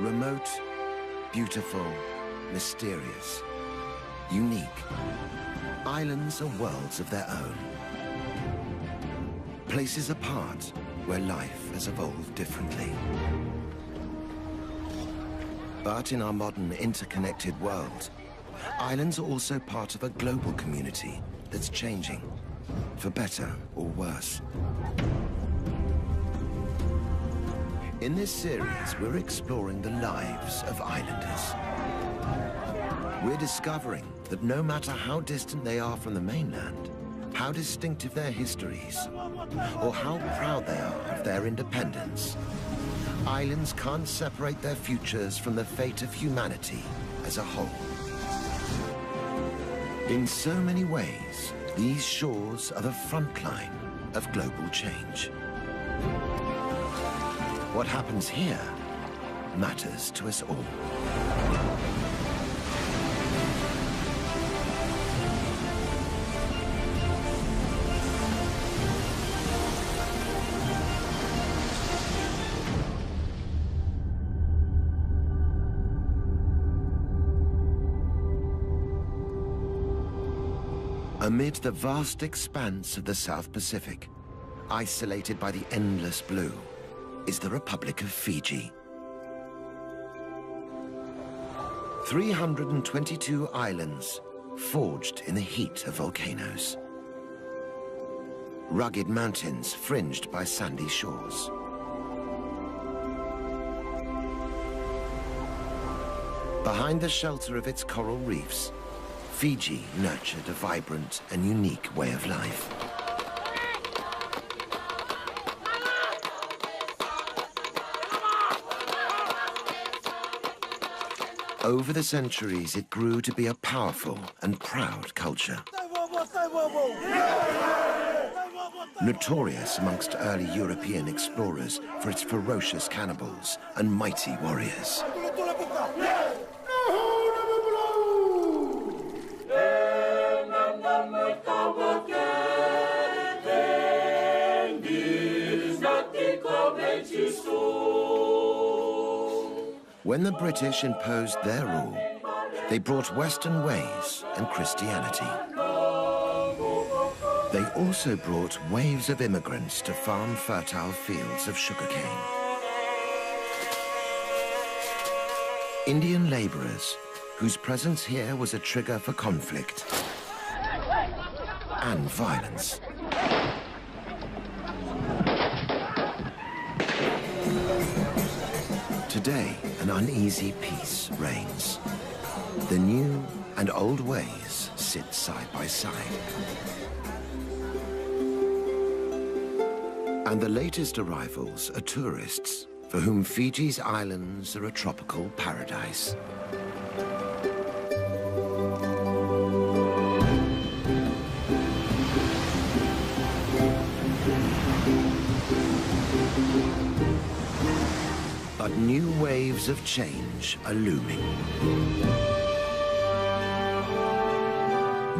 Remote, beautiful, mysterious, unique. Islands are worlds of their own. Places apart where life has evolved differently. But in our modern interconnected world, islands are also part of a global community that's changing, for better or worse. In this series, we're exploring the lives of islanders. We're discovering that no matter how distant they are from the mainland, how distinctive their histories, or how proud they are of their independence, islands can't separate their futures from the fate of humanity as a whole. In so many ways, these shores are the front line of global change. What happens here matters to us all. Amid the vast expanse of the South Pacific, isolated by the endless blue, is the Republic of Fiji. 322 islands forged in the heat of volcanoes. Rugged mountains fringed by sandy shores. Behind the shelter of its coral reefs, Fiji nurtured a vibrant and unique way of life. Over the centuries, it grew to be a powerful and proud culture. Notorious amongst early European explorers for its ferocious cannibals and mighty warriors. When the British imposed their rule, they brought Western ways and Christianity. They also brought waves of immigrants to farm fertile fields of sugarcane. Indian laborers, whose presence here was a trigger for conflict and violence. Today, an uneasy peace reigns. The new and old ways sit side by side. And the latest arrivals are tourists, for whom Fiji's islands are a tropical paradise. But new waves of change are looming.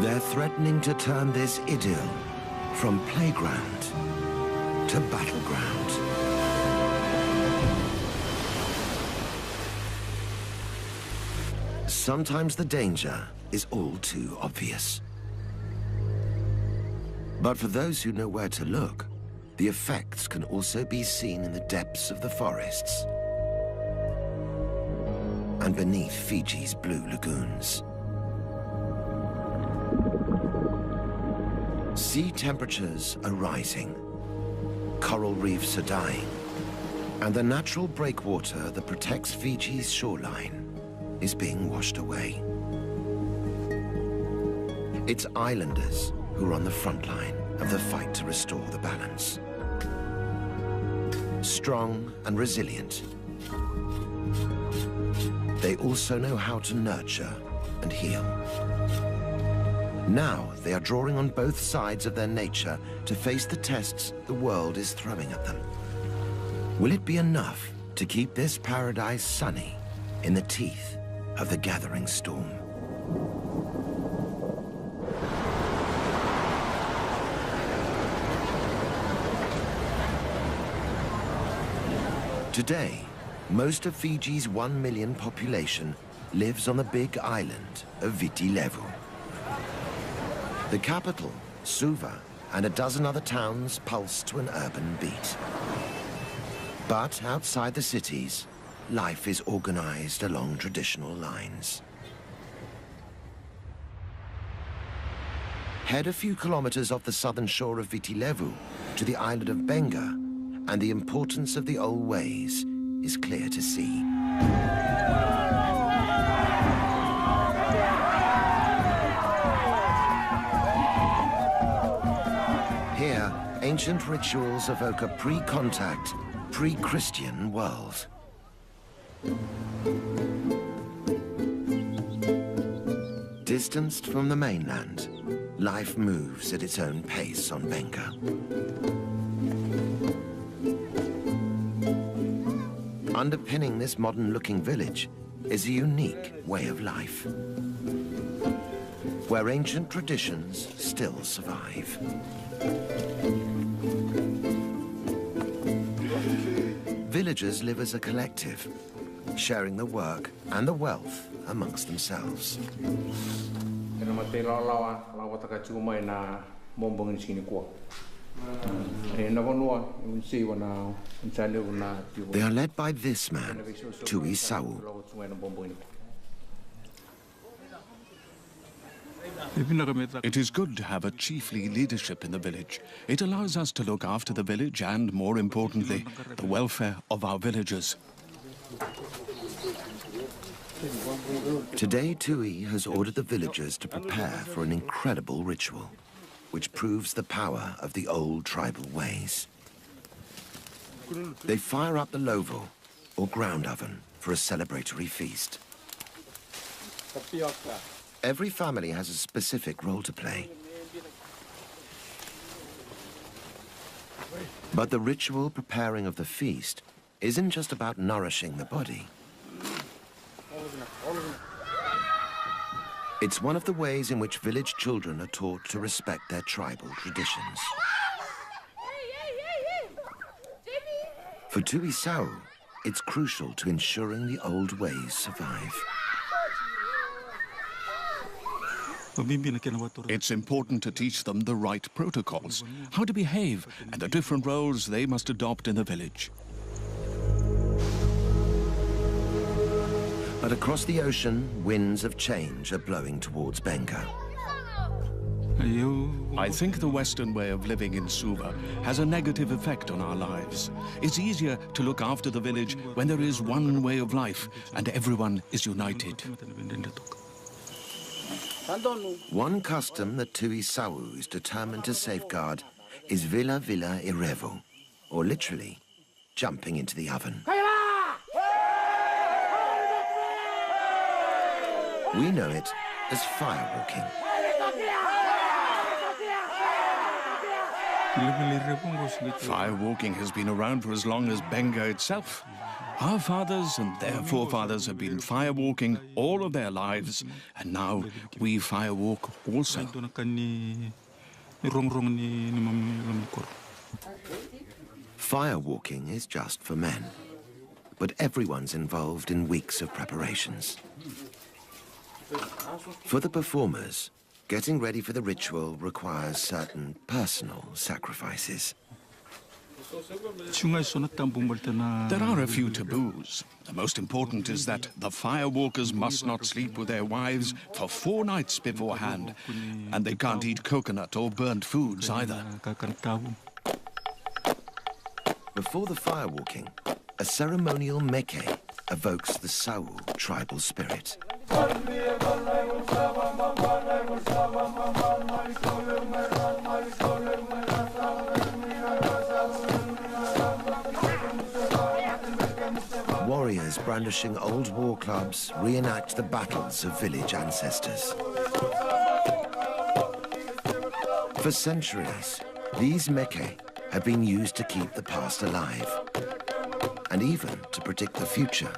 They're threatening to turn this idyll from playground to battleground. Sometimes the danger is all too obvious. But for those who know where to look, the effects can also be seen in the depths of the forests and beneath Fiji's blue lagoons. Sea temperatures are rising, coral reefs are dying, and the natural breakwater that protects Fiji's shoreline is being washed away. It's islanders who are on the front line of the fight to restore the balance. Strong and resilient, they also know how to nurture and heal. Now they are drawing on both sides of their nature to face the tests the world is throwing at them. Will it be enough to keep this paradise sunny in the teeth of the gathering storm? Today, Most of Fiji's 1 million population lives on the big island of Viti Levu. The capital, Suva, and a dozen other towns pulse to an urban beat. But outside the cities, life is organized along traditional lines. Head a few kilometers off the southern shore of Viti Levu to the island of Benga, and the importance of the old ways is clear to see. Here, ancient rituals evoke a pre-contact, pre-Christian world. Distanced from the mainland, life moves at its own pace on Benga. Underpinning this modern-looking village is a unique way of life, where ancient traditions still survive. Villagers live as a collective, sharing the work and the wealth amongst themselves. They are led by this man, Tui Sau. It is good to have a chiefly leadership in the village. It allows us to look after the village and, more importantly, the welfare of our villagers. Today, Tui has ordered the villagers to prepare for an incredible ritual, which proves the power of the old tribal ways. They fire up the lovo, or ground oven, for a celebratory feast. Every family has a specific role to play. But the ritual preparing of the feast isn't just about nourishing the body. It's one of the ways in which village children are taught to respect their tribal traditions. For Tui Sau, it's crucial to ensuring the old ways survive. It's important to teach them the right protocols, how to behave, and the different roles they must adopt in the village. But across the ocean, winds of change are blowing towards Benga. I think the Western way of living in Suva has a negative effect on our lives. It's easier to look after the village when there is one way of life and everyone is united. One custom that Tui Sau is determined to safeguard is Vila Vila Irevo, or literally, jumping into the oven. We know it as firewalking. Firewalking has been around for as long as Benga itself. Our fathers and their forefathers have been firewalking all of their lives, and now we firewalk also. Firewalking is just for men, but everyone's involved in weeks of preparations. For the performers, getting ready for the ritual requires certain personal sacrifices. There are a few taboos. The most important is that the firewalkers must not sleep with their wives for 4 nights beforehand, and they can't eat coconut or burnt foods either. Before the firewalking, a ceremonial meke evokes the Sau tribal spirit. Warriors brandishing old war clubs reenact the battles of village ancestors. For centuries, these meke have been used to keep the past alive, and even to predict the future.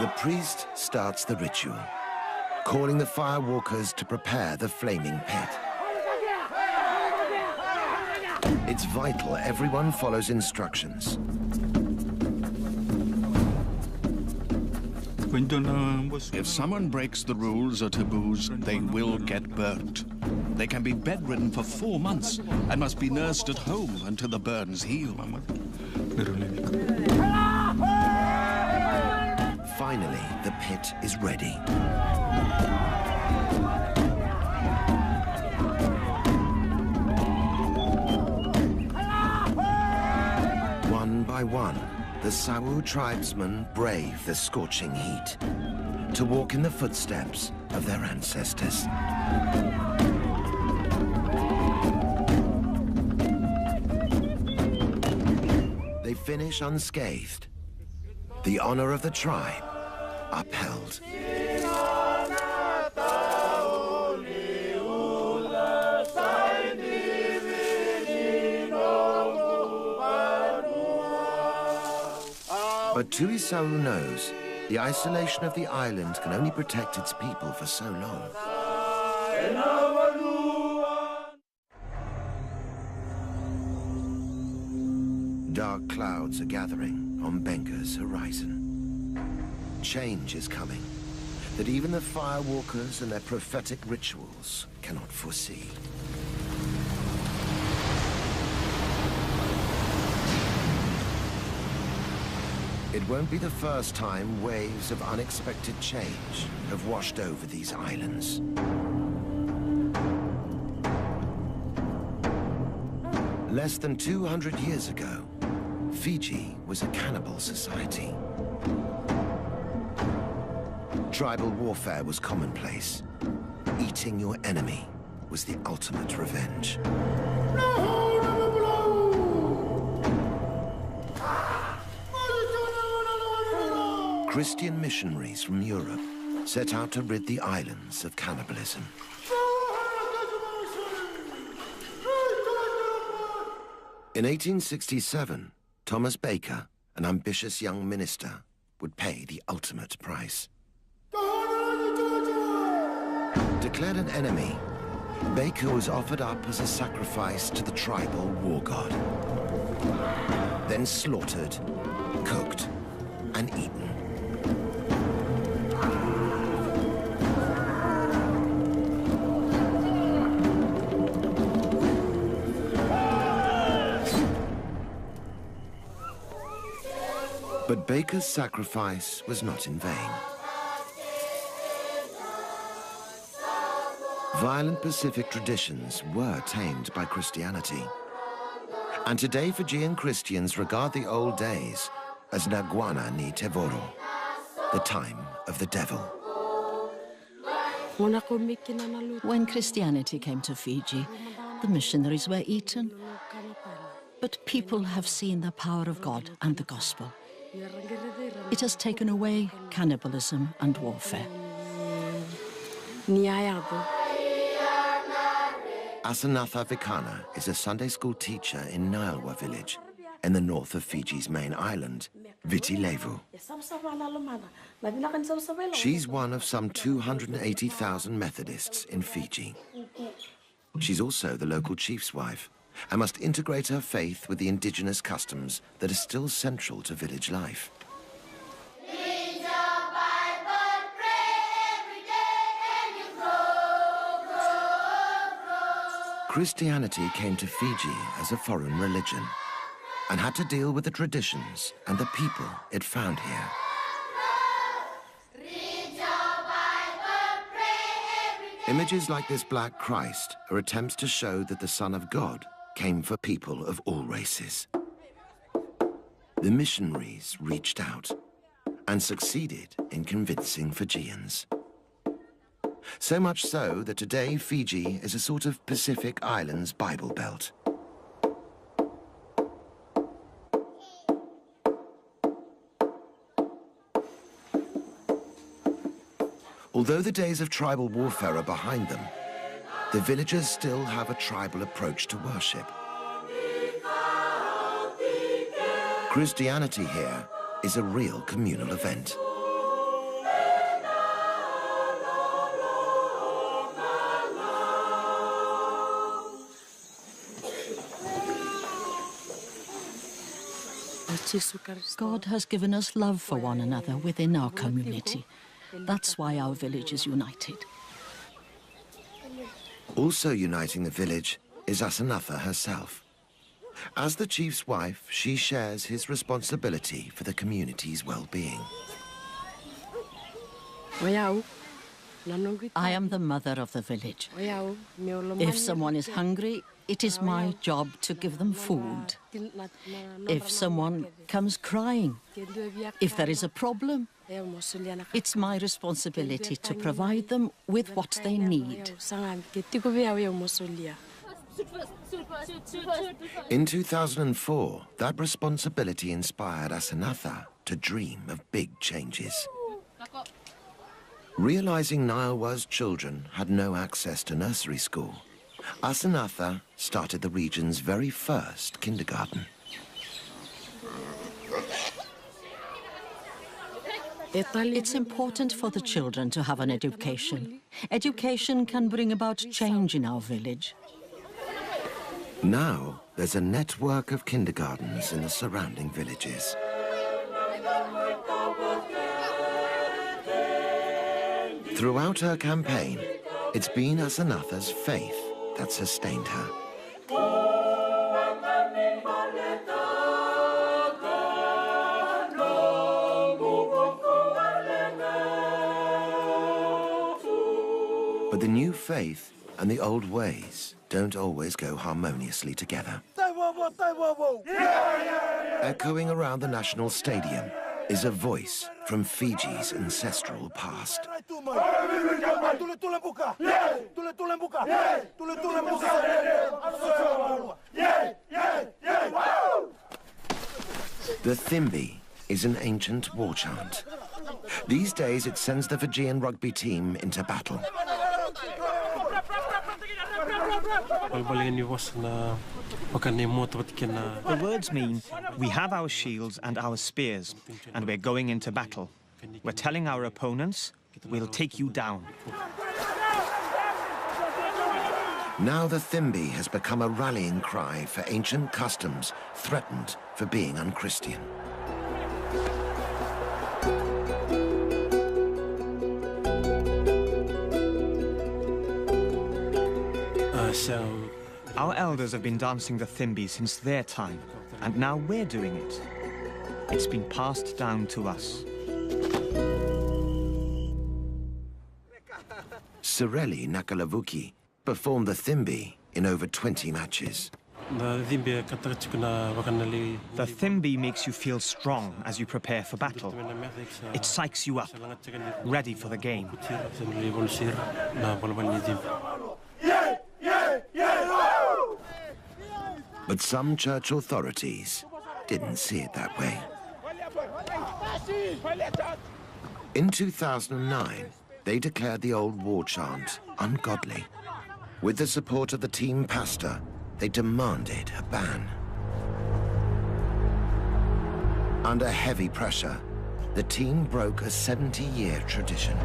The priest starts the ritual, calling the firewalkers to prepare the flaming pit. It's vital everyone follows instructions. If someone breaks the rules or taboos, they will get burnt. They can be bedridden for 4 months and must be nursed at home until the burns heal. Finally, the pit is ready. One by one, the Sawu tribesmen brave the scorching heat to walk in the footsteps of their ancestors. They finish unscathed, the honor of the tribe upheld. But Tuisau knows the isolation of the island can only protect its people for so long. Dark clouds are gathering on Benga's horizon. Change is coming that even the firewalkers and their prophetic rituals cannot foresee. It won't be the first time waves of unexpected change have washed over these islands. Less than 200 years ago, Fiji was a cannibal society. Tribal warfare was commonplace. Eating your enemy was the ultimate revenge. Christian missionaries from Europe set out to rid the islands of cannibalism. In 1867, Thomas Baker, an ambitious young minister, would pay the ultimate price. Declared an enemy, Baker was offered up as a sacrifice to the tribal war god. Then slaughtered, cooked, and eaten. But Baker's sacrifice was not in vain. Violent Pacific traditions were tamed by Christianity. And today Fijian Christians regard the old days as Naguana ni Tevoro, the time of the devil. When Christianity came to Fiji, the missionaries were eaten. But people have seen the power of God and the gospel. It has taken away cannibalism and warfare. Asanatha Vikana is a Sunday school teacher in Nialwa village, in the north of Fiji's main island, Viti Levu. She's one of some 280,000 Methodists in Fiji. She's also the local chief's wife, and must integrate her faith with the indigenous customs that are still central to village life. Read your Bible, pray every day, and you grow. Christianity came to Fiji as a foreign religion and had to deal with the traditions and the people it found here. Read your Bible, pray every day. Images like this Black Christ are attempts to show that the Son of God came for people of all races. The missionaries reached out and succeeded in convincing Fijians. So much so that today Fiji is a sort of Pacific Islands Bible Belt. Although the days of tribal warfare are behind them, the villagers still have a tribal approach to worship. Christianity here is a real communal event. God has given us love for one another within our community. That's why our village is united. Also uniting the village is Asanatha herself. As the chief's wife, she shares his responsibility for the community's well-being. I am the mother of the village. If someone is hungry, it is my job to give them food. If someone comes crying, if there is a problem, it's my responsibility to provide them with what they need. In 2004, that responsibility inspired Asanatha to dream of big changes. Realizing Niawa's children had no access to nursery school, Asanatha started the region's very first kindergarten. It's important for the children to have an education. Education can bring about change in our village. Now, there's a network of kindergartens in the surrounding villages. Throughout her campaign, it's been Asanatha's faith that sustained her. But the new faith and the old ways don't always go harmoniously together. Echoing around the national stadium is a voice from Fiji's ancestral past. The Thimbi is an ancient war chant. These days it sends the Fijian rugby team into battle. The words mean, we have our shields and our spears, and we're going into battle. We're telling our opponents, we'll take you down. Now the Thimbi has become a rallying cry for ancient customs threatened for being un-Christian. Our elders have been dancing the Thimbi since their time, and now we're doing it. It's been passed down to us. Sireli Nakalavuki performed the Thimbi in over 20 matches. The Thimbi makes you feel strong as you prepare for battle. It psychs you up, ready for the game. But some church authorities didn't see it that way. In 2009, they declared the old war chant ungodly. With the support of the team pastor, they demanded a ban. Under heavy pressure, the team broke a 70-year tradition.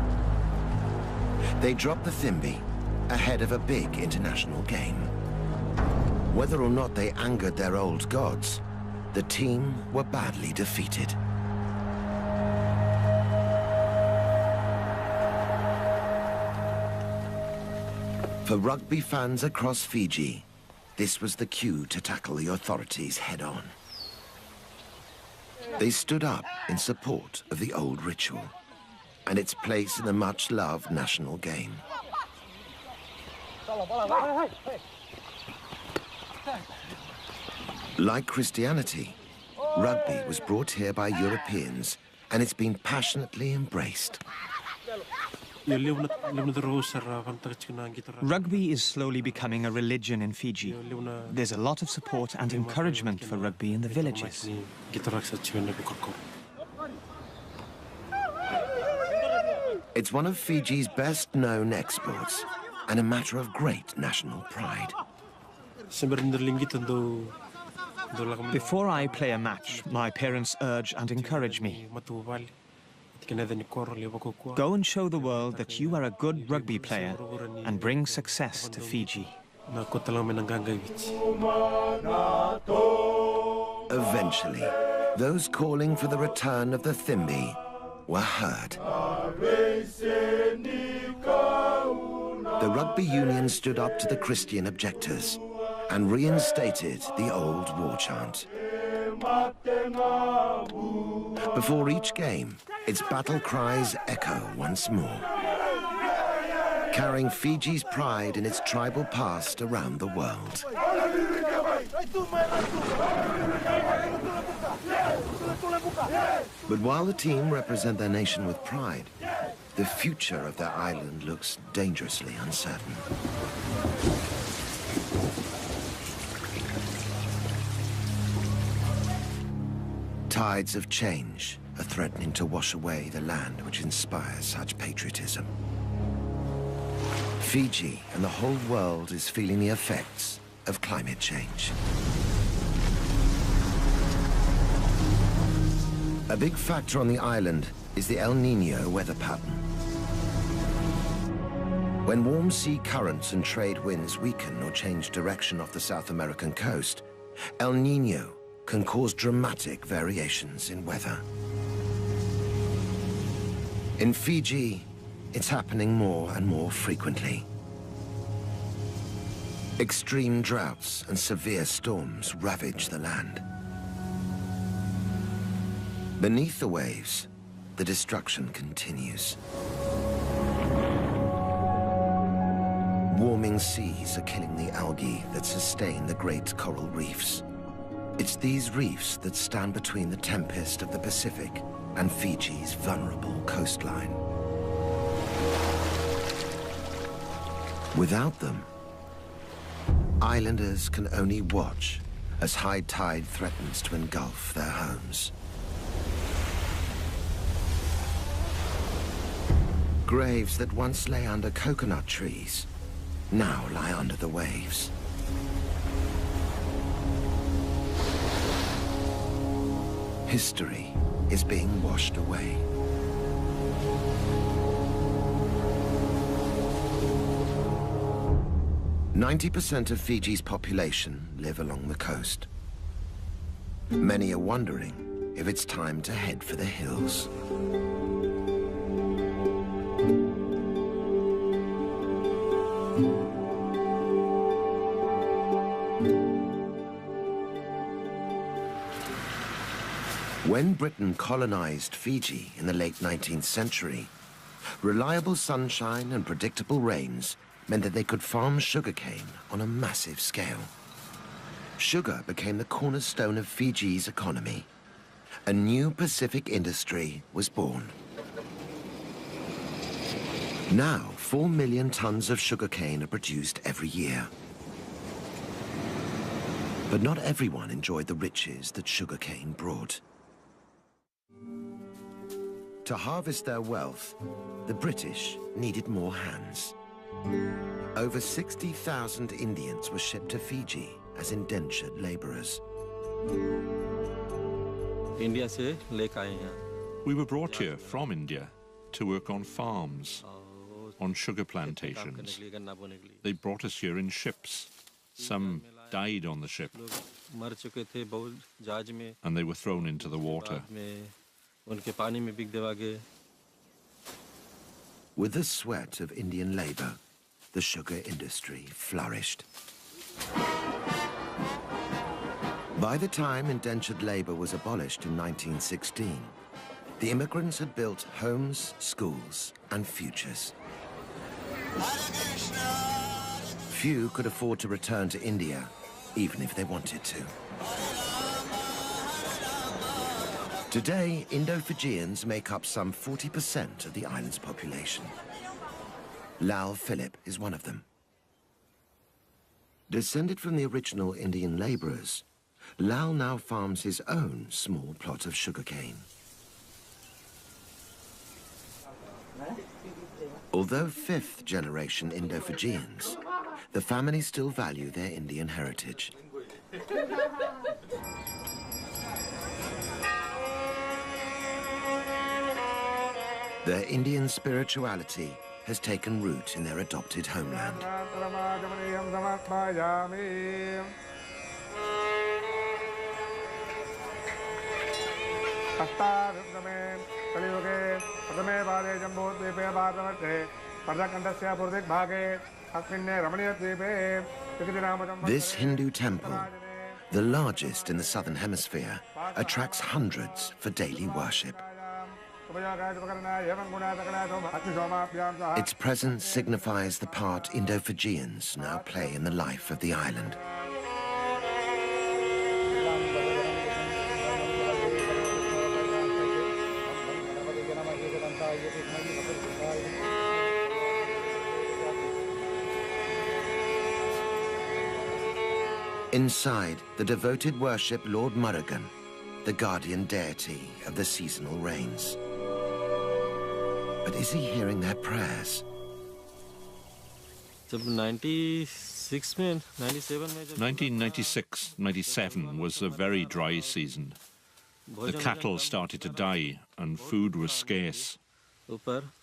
They dropped the Thimbi ahead of a big international game. Whether or not they angered their old gods, the team were badly defeated. For rugby fans across Fiji, this was the cue to tackle the authorities head-on. They stood up in support of the old ritual and its place in the much-loved national game. Like Christianity, rugby was brought here by Europeans, and it's been passionately embraced. Rugby is slowly becoming a religion in Fiji. There's a lot of support and encouragement for rugby in the villages. It's one of Fiji's best-known exports, and a matter of great national pride. Before I play a match, my parents urge and encourage me. Go and show the world that you are a good rugby player and bring success to Fiji. Eventually, Those calling for the return of the Thimble were heard. The rugby union stood up to the Christian objectors and reinstated the old war chant. Before each game, its battle cries echo once more, carrying Fiji's pride in its tribal past around the world. But while the team represent their nation with pride, the future of their island looks dangerously uncertain. Tides of change are threatening to wash away the land which inspires such patriotism. Fiji and the whole world is feeling the effects of climate change. A big factor on the island is the El Niño weather pattern. When warm sea currents and trade winds weaken or change direction off the South American coast, El Niño can cause dramatic variations in weather. In Fiji, it's happening more and more frequently. Extreme droughts and severe storms ravage the land. Beneath the waves, the destruction continues. Warming seas are killing the algae that sustain the great coral reefs. It's these reefs that stand between the tempest of the Pacific and Fiji's vulnerable coastline. Without them, islanders can only watch as high tide threatens to engulf their homes. Graves that once lay under coconut trees now lie under the waves. History is being washed away. "90% of Fiji's population live along the coast. Many are wondering if it's time to head for the hills. When Britain colonized Fiji in the late 19th century, reliable sunshine and predictable rains meant that they could farm sugarcane on a massive scale. Sugar became the cornerstone of Fiji's economy. A new Pacific industry was born. Now, 4 million tons of sugarcane are produced every year. But not everyone enjoyed the riches that sugarcane brought. To harvest their wealth, the British needed more hands. Over 60,000 Indians were shipped to Fiji as indentured laborers. We were brought here from India to work on farms, on sugar plantations. They brought us here in ships. Some died on the ship, and they were thrown into the water. With the sweat of Indian labor, the sugar industry flourished. By the time indentured labor was abolished in 1916, the immigrants had built homes, schools, and futures. Few could afford to return to India, even if they wanted to. Today, Indo-Fijians make up some 40% of the island's population. Lal Philip is one of them. Descended from the original Indian laborers, Lal now farms his own small plot of sugarcane. Although fifth-generation Indo-Fijians, the family still value their Indian heritage. Their Indian spirituality has taken root in their adopted homeland. This Hindu temple, the largest in the southern hemisphere, attracts hundreds for daily worship. Its presence signifies the part Indo-Fijians now play in the life of the island. Inside, the devoted worship Lord Murugan, the guardian deity of the seasonal rains. But is he hearing their prayers? 1996-97 was a very dry season. The cattle started to die and food was scarce.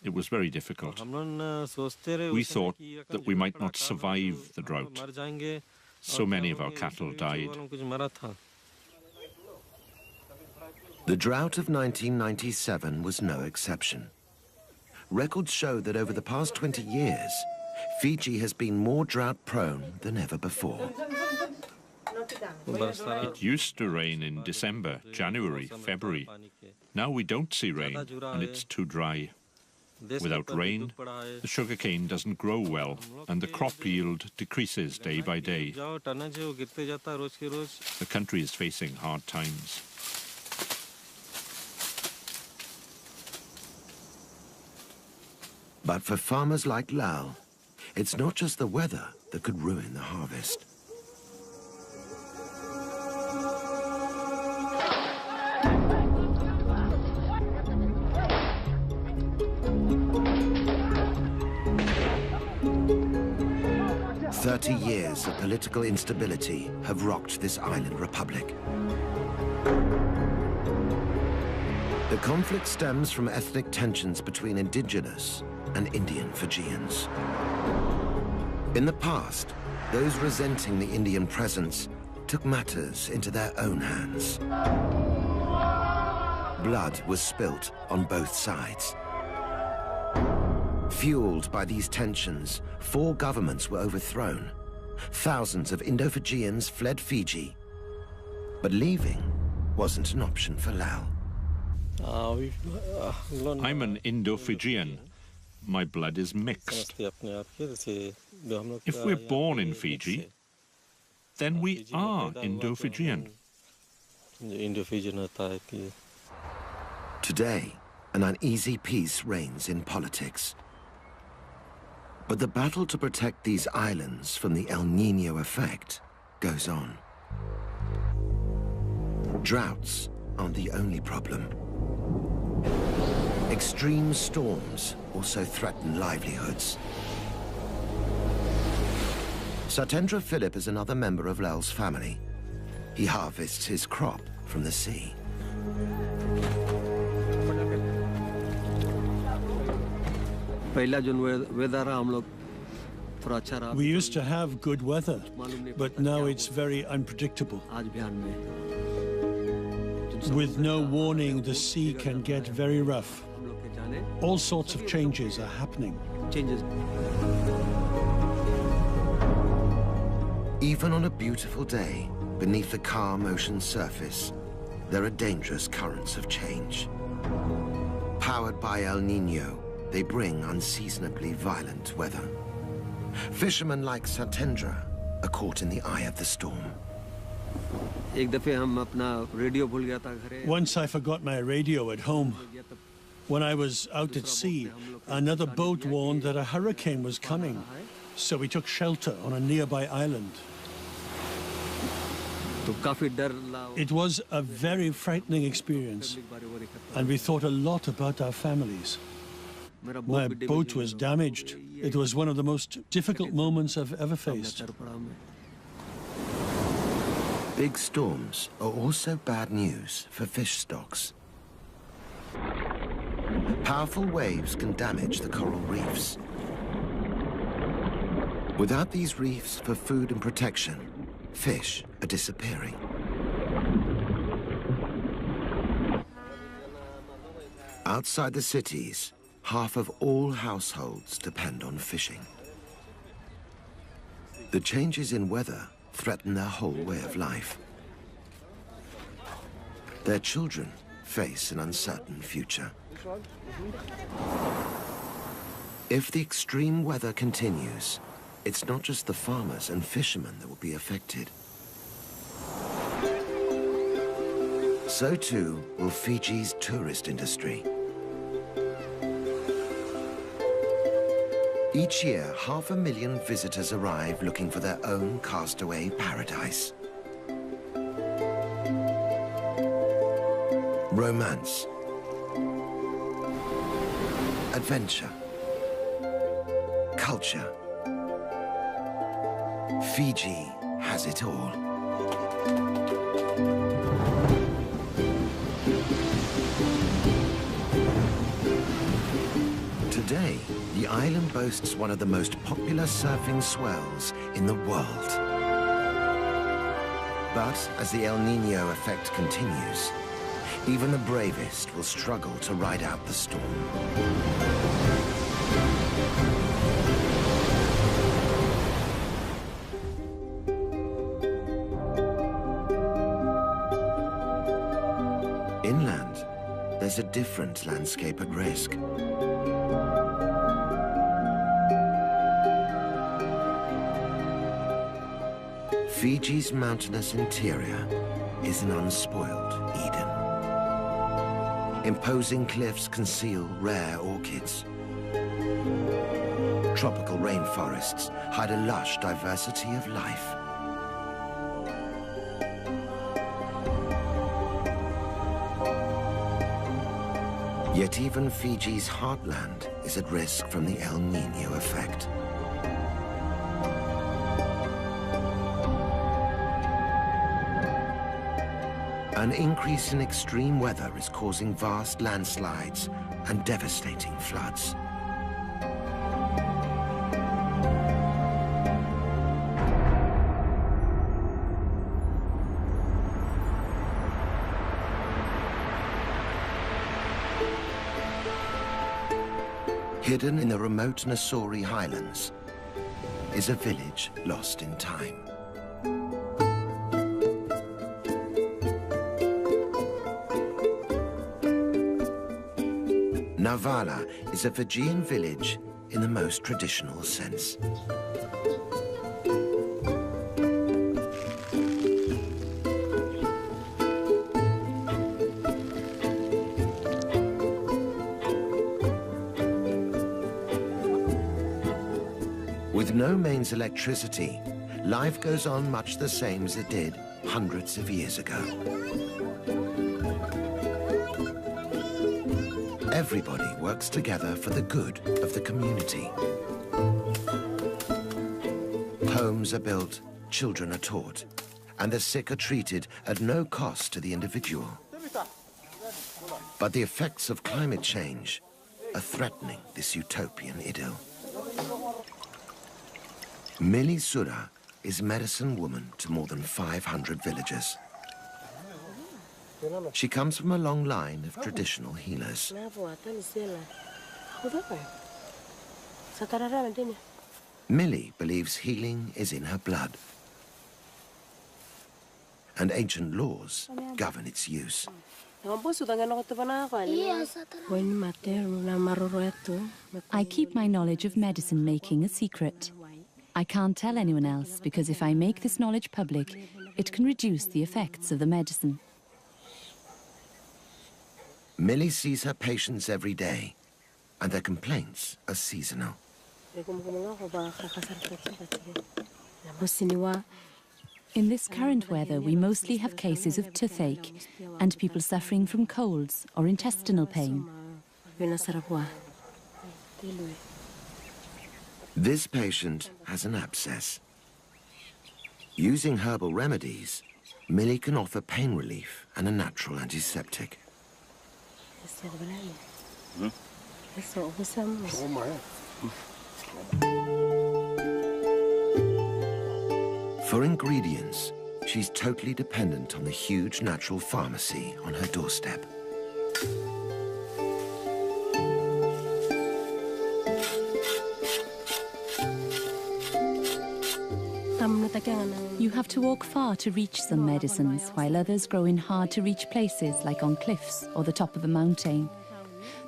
It was very difficult. We thought that we might not survive the drought. So many of our cattle died. The drought of 1997 was no exception. Records show that over the past 20 years, Fiji has been more drought-prone than ever before. It used to rain in December, January, February. Now we don't see rain, and it's too dry. Without rain, the sugarcane doesn't grow well, and the crop yield decreases day by day. The country is facing hard times. But for farmers like Lal, it's not just the weather that could ruin the harvest. "30 years of political instability have rocked this island republic. The conflict stems from ethnic tensions between indigenous and Indian Fijians. In the past, those resenting the Indian presence took matters into their own hands. Blood was spilt on both sides. Fueled by these tensions, 4 governments were overthrown. Thousands of Indo-Fijians fled Fiji. But leaving wasn't an option for Lal. I'm an Indo-Fijian. My blood is mixed. If we're born in Fiji, then we are Indo-Fijian. Today, an uneasy peace reigns in politics. But the battle to protect these islands from the El Niño effect goes on. Droughts aren't the only problem. Extreme storms also threaten livelihoods. Satendra Philip is another member of Lal's family. He harvests his crop from the sea. We used to have good weather, but now it's very unpredictable. With no warning, the sea can get very rough. All sorts of changes are happening. Even on a beautiful day, beneath the calm ocean surface, there are dangerous currents of change. Powered by El Niño, they bring unseasonably violent weather. Fishermen like Satendra are caught in the eye of the storm. Once I forgot my radio at home. When I was out at sea, another boat warned that a hurricane was coming, so we took shelter on a nearby island. It was a very frightening experience, and we thought a lot about our families. My boat was damaged. It was one of the most difficult moments I've ever faced. Big storms are also bad news for fish stocks. Powerful waves can damage the coral reefs. Without these reefs for food and protection, fish are disappearing. Outside the cities, half of all households depend on fishing. The changes in weather threaten their whole way of life. Their children face an uncertain future. If the extreme weather continues, it's not just the farmers and fishermen that will be affected. So too will Fiji's tourist industry. Each year, 500,000 visitors arrive looking for their own castaway paradise. Romance, adventure, culture. Fiji has it all. Today, the island boasts one of the most popular surfing swells in the world. But as the El Niño effect continues, even the bravest will struggle to ride out the storm. Inland, there's a different landscape at risk. Fiji's mountainous interior is an unspoiled Eden. Imposing cliffs conceal rare orchids. Tropical rainforests hide a lush diversity of life. Yet even Fiji's heartland is at risk from the El Niño effect. An increase in extreme weather is causing vast landslides and devastating floods. Hidden in the remote Nassori Highlands is a village lost in time. Navala is a Fijian village in the most traditional sense. With no mains electricity, life goes on much the same as it did hundreds of years ago. Everybody works together for the good of the community. Homes are built, children are taught, and the sick are treated at no cost to the individual. But the effects of climate change are threatening this utopian idyll. Mili Sura is medicine woman to more than 500 villagers. She comes from a long line of traditional healers. Mili believes healing is in her blood, and ancient laws govern its use. I keep my knowledge of medicine making a secret. I can't tell anyone else because if I make this knowledge public, it can reduce the effects of the medicine. Mili sees her patients every day, and their complaints are seasonal. In this current weather, we mostly have cases of toothache and people suffering from colds or intestinal pain. This patient has an abscess. Using herbal remedies, Mili can offer pain relief and a natural antiseptic. For ingredients, she's totally dependent on the huge natural pharmacy on her doorstep. You have to walk far to reach some medicines, while others grow in hard-to-reach places like on cliffs or the top of a mountain.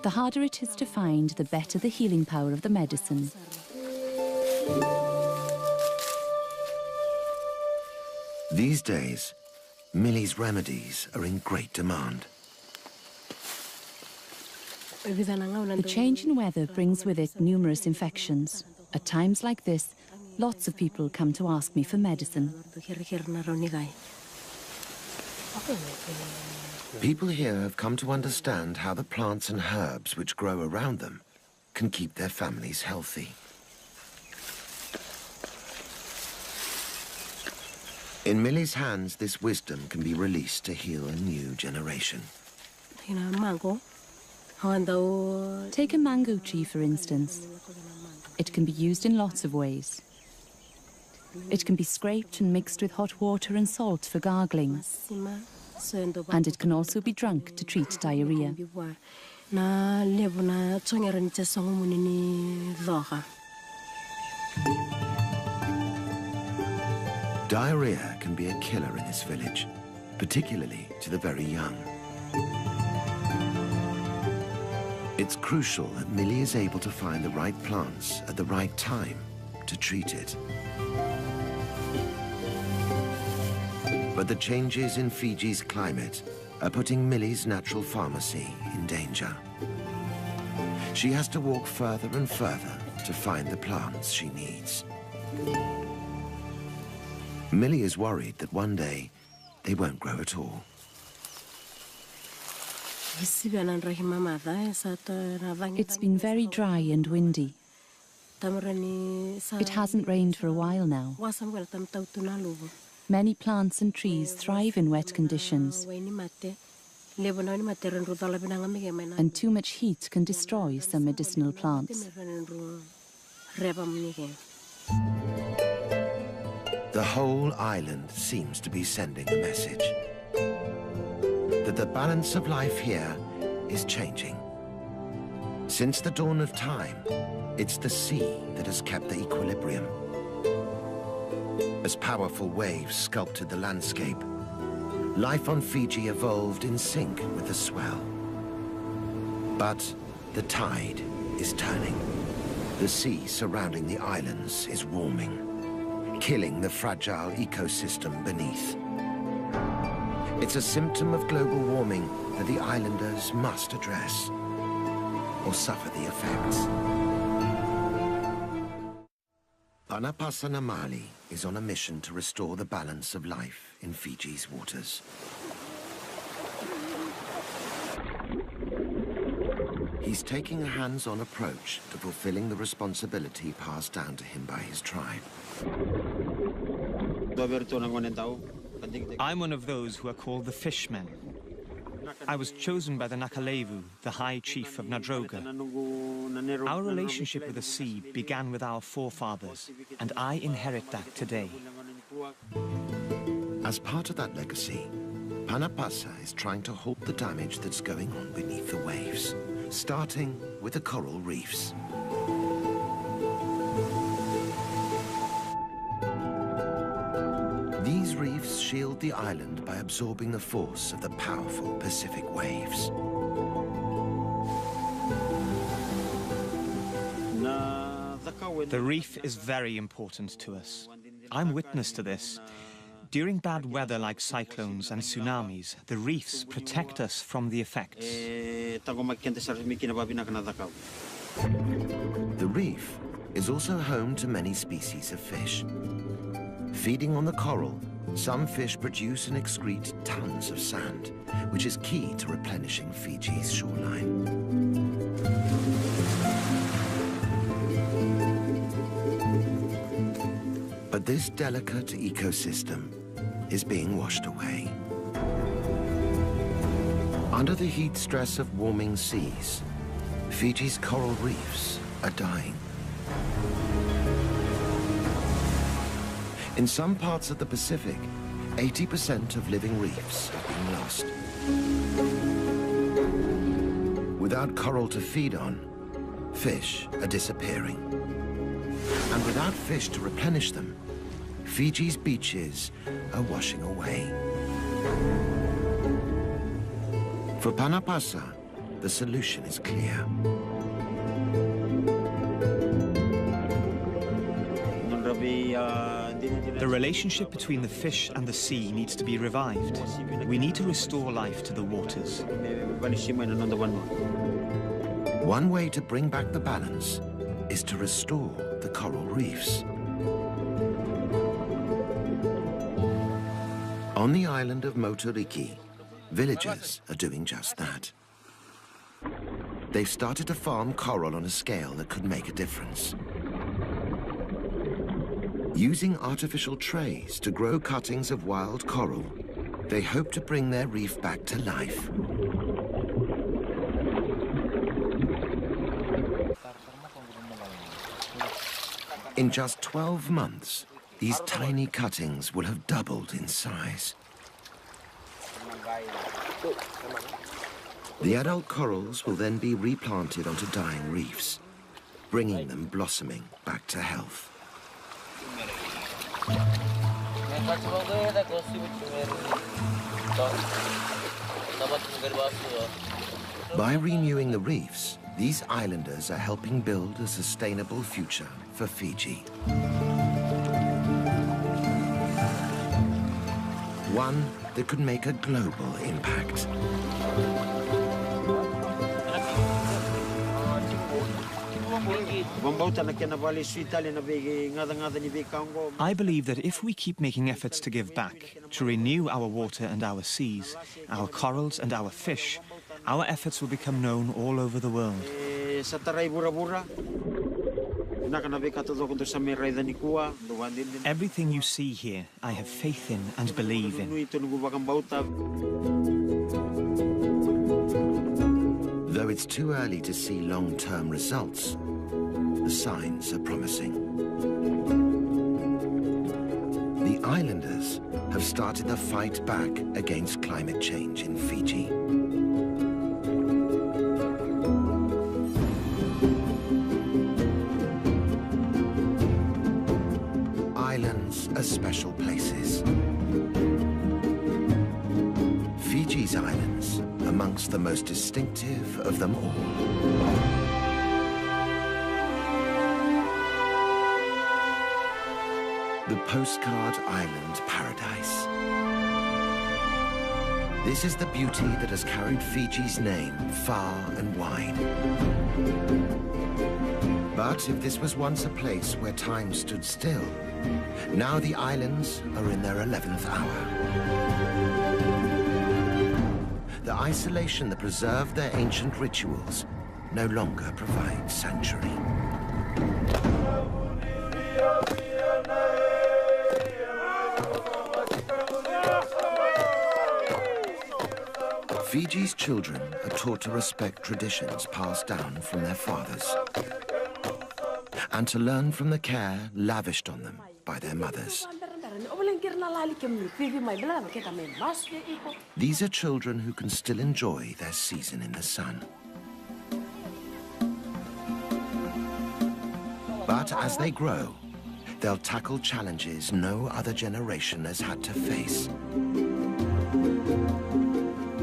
The harder it is to find, the better the healing power of the medicine. These days, Millie's remedies are in great demand. The change in weather brings with it numerous infections. At times like this, lots of people come to ask me for medicine. People here have come to understand how the plants and herbs which grow around them can keep their families healthy. In Millie's hands, this wisdom can be released to heal a new generation. Take a mango tree, for instance. It can be used in lots of ways. It can be scraped and mixed with hot water and salt for gargling. And it can also be drunk to treat diarrhea. Diarrhea can be a killer in this village, particularly to the very young. It's crucial that Millie is able to find the right plants at the right time to treat it. But the changes in Fiji's climate are putting Millie's natural pharmacy in danger. She has to walk further and further to find the plants she needs. Millie is worried that one day they won't grow at all. It's been very dry and windy. It hasn't rained for a while now. Many plants and trees thrive in wet conditions, and too much heat can destroy some medicinal plants. The whole island seems to be sending a message that the balance of life here is changing. Since the dawn of time, it's the sea that has kept the equilibrium. As powerful waves sculpted the landscape, life on Fiji evolved in sync with the swell. But the tide is turning. The sea surrounding the islands is warming, killing the fragile ecosystem beneath. It's a symptom of global warming that the islanders must address, or suffer the effects. Panapasa Namali is on a mission to restore the balance of life in Fiji's waters. He's taking a hands-on approach to fulfilling the responsibility passed down to him by his tribe. I'm one of those who are called the Fishmen. I was chosen by the Nakalevu, the High Chief of Nadroga. Our relationship with the sea began with our forefathers, and I inherit that today. As part of that legacy, Panapasa is trying to halt the damage that's going on beneath the waves, starting with the coral reefs. These reefs shield the island by absorbing the force of the powerful Pacific waves. The reef is very important to us. I'm witness to this. During bad weather like cyclones and tsunamis, the reefs protect us from the effects. The reef is also home to many species of fish. Feeding on the coral, some fish produce and excrete tons of sand, which is key to replenishing Fiji's shoreline. But this delicate ecosystem is being washed away. Under the heat stress of warming seas, Fiji's coral reefs are dying. In some parts of the Pacific, 80% of living reefs have been lost. Without coral to feed on, fish are disappearing. And without fish to replenish them, Fiji's beaches are washing away. For Panapasa, the solution is clear. The relationship between the fish and the sea needs to be revived. We need to restore life to the waters. One way to bring back the balance is to restore the coral reefs. On the island of Motoriki, villagers are doing just that. They've started to farm coral on a scale that could make a difference. Using artificial trays to grow cuttings of wild coral, they hope to bring their reef back to life. In just 12 months, these tiny cuttings will have doubled in size. The adult corals will then be replanted onto dying reefs, bringing them blossoming back to health. By renewing the reefs, these islanders are helping build a sustainable future for Fiji. One that could make a global impact. I believe that if we keep making efforts to give back, to renew our water and our seas, our corals and our fish, our efforts will become known all over the world. Everything you see here, I have faith in and believe in. Though it's too early to see long-term results, the signs are promising. The islanders have started the fight back against climate change in Fiji. Islands are special places. Fiji's islands amongst the most distinctive of them all. The Postcard Island Paradise. This is the beauty that has carried Fiji's name far and wide. But if this was once a place where time stood still, now the islands are in their 11th hour. The isolation that preserved their ancient rituals no longer provides sanctuary. Fiji's children are taught to respect traditions passed down from their fathers and to learn from the care lavished on them by their mothers. These are children who can still enjoy their season in the sun. But as they grow, they'll tackle challenges no other generation has had to face.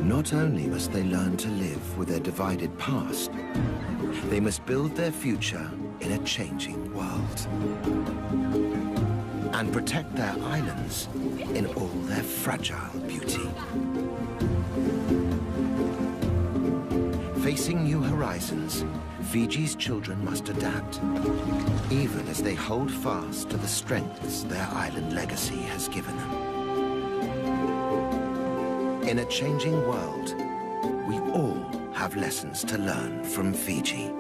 Not only must they learn to live with their divided past, they must build their future in a changing world and protect their islands in all their fragile beauty. Facing new horizons, Fiji's children must adapt, even as they hold fast to the strengths their island legacy has given them. In a changing world, we all have lessons to learn from Fiji.